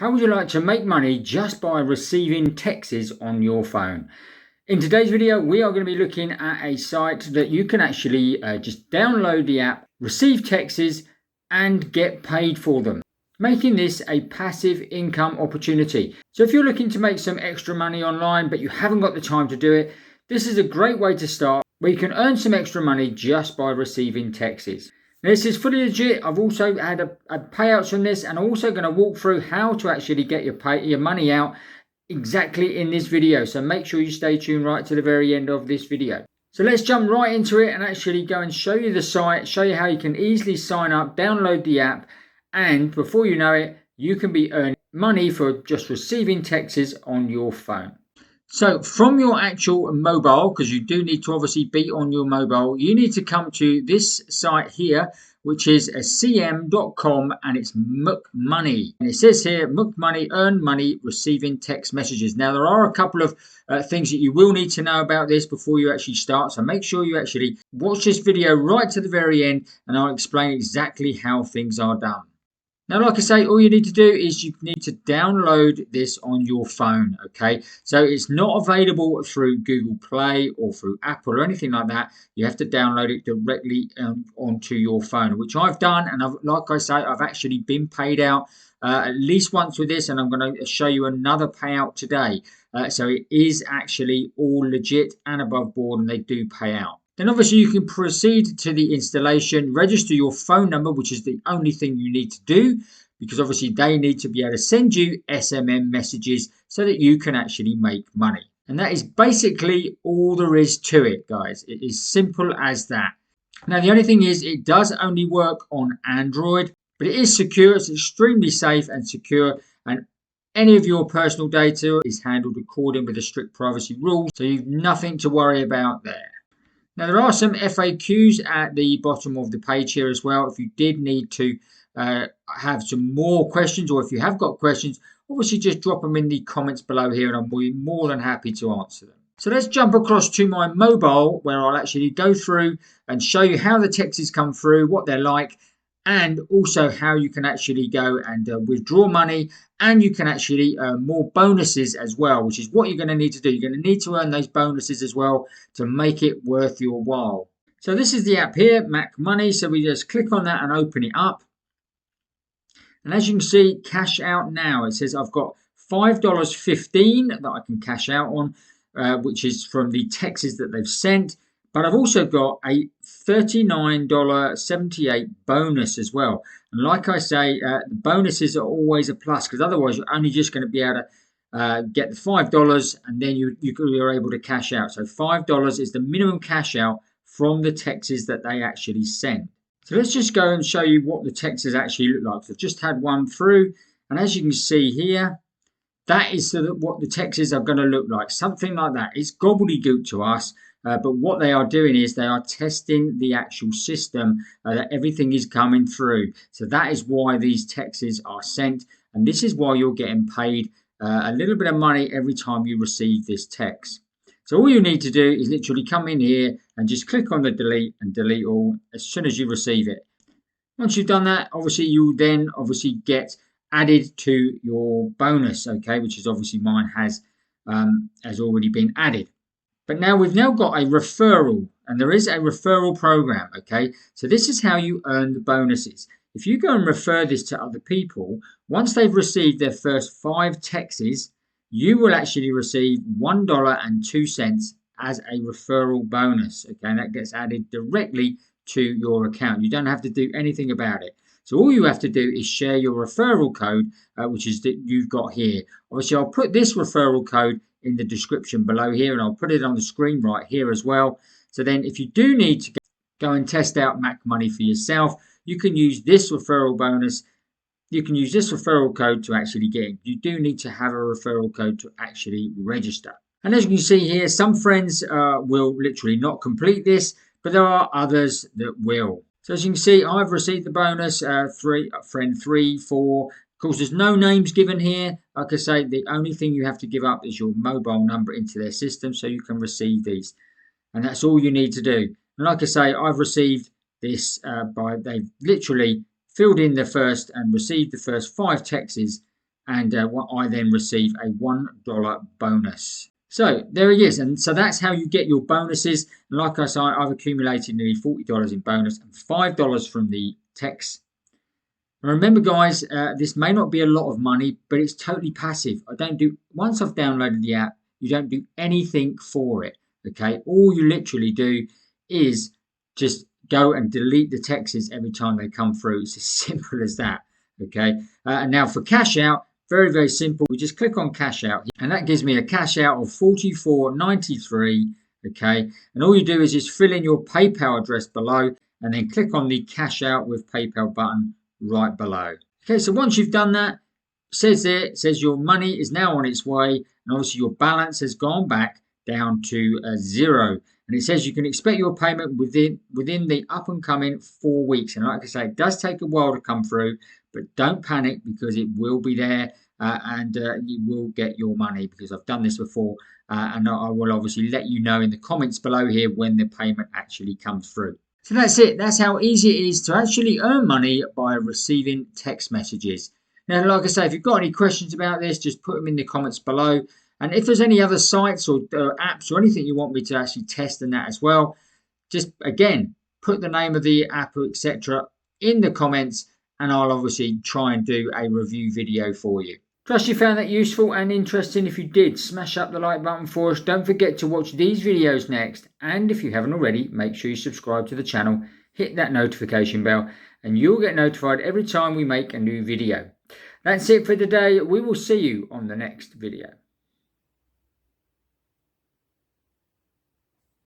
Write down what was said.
How would you like to make money just by receiving texts on your phone? In today's video, we are going to be looking at a site that you can actually just download the app, receive texts, and get paid for them, making this a passive income opportunity. So if you're looking to make some extra money online, but you haven't got the time to do it, this is a great way to start where you can earn some extra money just by receiving texts. This is fully legit. I've also had a payouts from this, and I'm also going to walk through how to actually get your money out exactly in this video. So make sure you stay tuned right to the very end of this video. So let's jump right into it and actually go and show you the site, show you how you can easily sign up, download the app, and before you know it, you can be earning money for just receiving texts on your phone. So from your actual mobile, because you do need to obviously be on your mobile, you need to come to this site here, which is cm.com, and it's McMoney. And it says here, McMoney, earn money receiving text messages. Now, there are a couple of things that you will need to know about this before you actually start. So make sure you actually watch this video right to the very end, and I'll explain exactly how things are done. Now, like I say, all you need to do is you need to download this on your phone, okay? So it's not available through Google Play or through Apple or anything like that. You have to download it directly onto your phone, which I've done. And like I say, I've actually been paid out at least once with this, and I'm going to show you another payout today. So it is actually all legit and above board, and they do pay out. Then obviously you can proceed to the installation, register your phone number, which is the only thing you need to do, because obviously they need to be able to send you SMM messages so that you can actually make money. And that is basically all there is to it, guys. It is simple as that. Now, the only thing is it does only work on Android, but it is secure. It's extremely safe and secure, and any of your personal data is handled according with the strict privacy rules, so you've nothing to worry about there. Now, there are some FAQs at the bottom of the page here as well. If you did need to have some more questions, or if you have got questions, obviously just drop them in the comments below here, and I'll be more than happy to answer them. So let's jump across to my mobile, where I'll actually go through and show you how the texts come through, what they're like, and also how you can actually go and withdraw money, and you can actually earn more bonuses as well, which is what you're going to need to do. You're going to need to earn those bonuses as well to make it worth your while. So this is the app here, McMoney. So we just click on that and open it up. And as you can see, cash out now. It says I've got $5.15 that I can cash out on, which is from the texts that they've sent. But I've also got a $39.78 bonus as well. And like I say, the bonuses are always a plus, because otherwise you're only just going to be able to get the $5, and then you're able to cash out. So $5 is the minimum cash out from the texts that they actually send. So let's just go and show you what the texts actually look like. So I've just had one through, and as you can see here, that is what the texts are going to look like. Something like that. It's gobbledygook to us. But what they are doing is they are testing the actual system that everything is coming through. So that is why these texts are sent. And this is why you're getting paid a little bit of money every time you receive this text. So all you need to do is literally come in here and just click on the delete and delete all as soon as you receive it. Once you've done that, obviously you will then obviously get added to your bonus, okay, which is obviously mine has already been added. But now we've got a referral, and there is a referral program, okay? So this is how you earn the bonuses. If you go and refer this to other people, once they've received their first 5 texts, you will actually receive $1.02 as a referral bonus, okay? And that gets added directly to your account. You don't have to do anything about it. So all you have to do is share your referral code, which is that you've got here. Obviously, I'll put this referral code in the description below here, and I'll put it on the screen right here as well. So then if you do need to go and test out McMoney for yourself, you can use this referral bonus. You can use this referral code to actually get in. You do need to have a referral code to actually register. And as you can see here, some friends will literally not complete this, but there are others that will. So as you can see, I've received the bonus, friend 3, 4. Of course, there's no names given here. Like I say, the only thing you have to give up is your mobile number into their system so you can receive these. And that's all you need to do. And like I say, I've received this they've literally filled in the first and received the first 5 texts and I then receive a $1 bonus. So there it is, and so that's how you get your bonuses. And like I said, I've accumulated nearly $40 in bonus and $5 from the text. And remember, guys, this may not be a lot of money, but it's totally passive. Once I've downloaded the app, you don't do anything for it. Okay, all you literally do is just go and delete the texts every time they come through. It's as simple as that. Okay, and now for cash out, very, very simple. We just click on cash out, and that gives me a cash out of $44.93. Okay, and all you do is just fill in your PayPal address below, and then click on the cash out with PayPal button right below. Okay, so once you've done that, it says your money is now on its way, and obviously your balance has gone back down to 0. And it says you can expect your payment within the up and coming 4 weeks. And like I say, it does take a while to come through, but don't panic because it will be there, and you will get your money, because I've done this before, and I will obviously let you know in the comments below here when the payment actually comes through. So that's it. That's how easy it is to actually earn money by receiving text messages. Now, like I say, if you've got any questions about this, just put them in the comments below. And if there's any other sites or apps or anything you want me to actually test in that as well, just again, put the name of the app, etc. in the comments, and I'll obviously try and do a review video for you. Trust you found that useful and interesting. If you did, smash up the like button for us. Don't forget to watch these videos next. And if you haven't already, make sure you subscribe to the channel, hit that notification bell, and you'll get notified every time we make a new video. That's it for today. We will see you on the next video.